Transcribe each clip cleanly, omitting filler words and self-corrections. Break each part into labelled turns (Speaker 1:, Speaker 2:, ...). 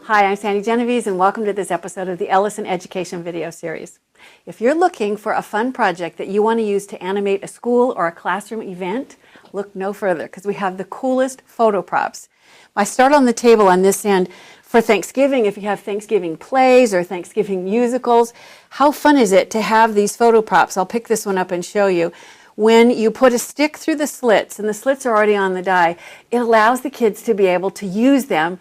Speaker 1: Hi, I'm Sandy Genovese and welcome to this episode of the Ellison Education video series. If you're looking for a fun project that you want to use to animate a school or a classroom event, look no further because we have the coolest photo props. I start on the table on this end for Thanksgiving. If you have Thanksgiving plays or Thanksgiving musicals, how fun is it to have these photo props? I'll pick this one up and show you. When you put a stick through the slits, and the slits are already on the die, it allows the kids to be able to use them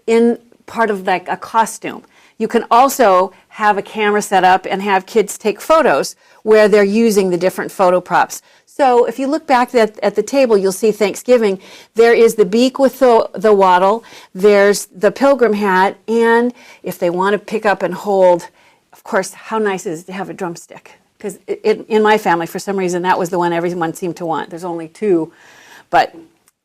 Speaker 1: in part of like a costume. You can also have a camera set up and have kids take photos where they're using the different photo props. So if you look back at the table, you'll see Thanksgiving. There is the beak with the wattle, there's the pilgrim hat, and if they want to pick up and hold, of course, how nice is it to have a drumstick? Because in my family, for some reason, that was the one everyone seemed to want. There's only two, but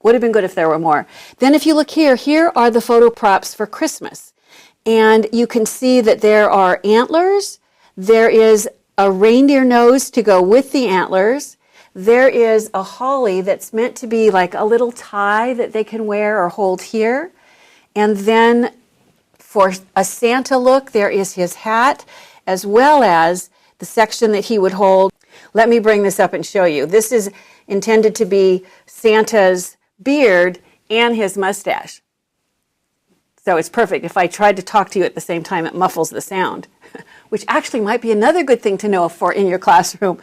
Speaker 1: would have been good if there were more. Then if you look here, here are the photo props for Christmas. And you can see that there are antlers. There is a reindeer nose to go with the antlers. There is a holly that's meant to be like a little tie that they can wear or hold here. And then for a Santa look, there is his hat, as well as the section that he would hold. Let me bring this up and show you. This is intended to be Santa's beard and his mustache. So it's perfect. If I tried to talk to you at the same time, it muffles the sound, which actually might be another good thing to know for in your classroom.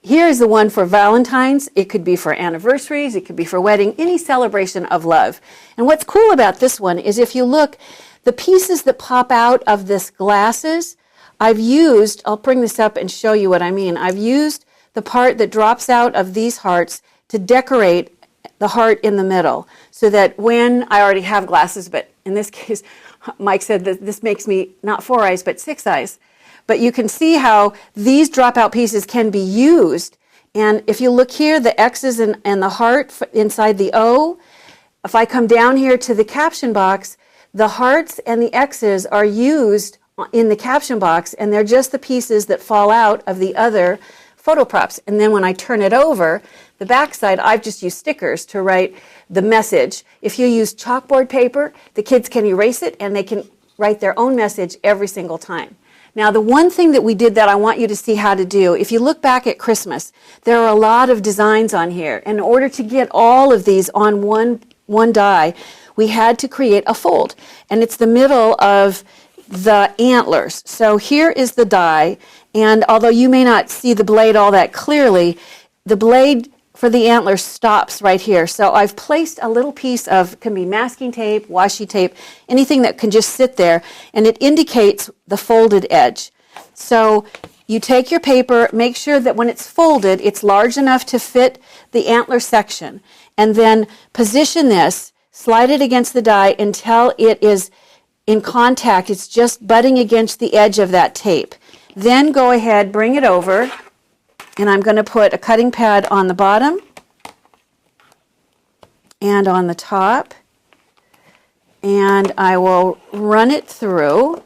Speaker 1: Here's the one for Valentine's. It could be for anniversaries. It could be for wedding, any celebration of love. And what's cool about this one is if you look, the pieces that pop out of this glasses, I'll bring this up and show you what I mean. I've used the part that drops out of these hearts to decorate the heart in the middle, so that when I already have glasses, but in this case, Mike said that this makes me not 4 eyes, but 6 eyes. But you can see how these dropout pieces can be used. And if you look here, the X's and the heart inside the O, if I come down here to the caption box, the hearts and the X's are used in the caption box, and they're just the pieces that fall out of the other photo props. And then when I turn it over, the backside, I've just used stickers to write the message. If you use chalkboard paper, the kids can erase it and they can write their own message every single time. Now, the one thing that we did that I want you to see how to do, if you look back at Christmas, there are a lot of designs on here. In order to get all of these on one die, we had to create a fold. And it's the middle of the antlers. So here is the die, and although you may not see the blade all that clearly, the blade for the antlers stops right here. So I've placed a little piece of, can be masking tape, washi tape, anything that can just sit there, and it indicates the folded edge. So you take your paper, make sure that when it's folded, it's large enough to fit the antler section, and then position this, slide it against the die until it is in contact, it's just butting against the edge of that tape. Then go ahead, bring it over, and I'm going to put a cutting pad on the bottom and on the top, and I will run it through.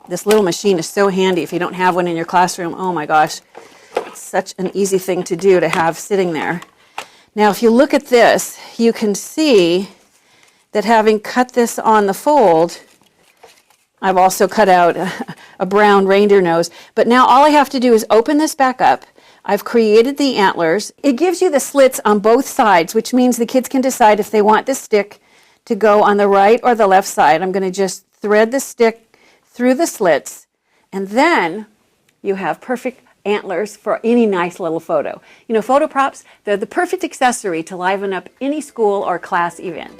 Speaker 1: This little machine is so handy if you don't have one in your classroom. Oh my gosh, it's such an easy thing to do to have sitting there. Now if you look at this, you can see that having cut this on the fold, I've also cut out a brown reindeer nose, but now all I have to do is open this back up. I've created the antlers. It gives you the slits on both sides, which means the kids can decide if they want this stick to go on the right or the left side. I'm going to just thread the stick through the slits, and then you have perfect antlers for any nice little photo. You know, photo props, they're the perfect accessory to liven up any school or class event.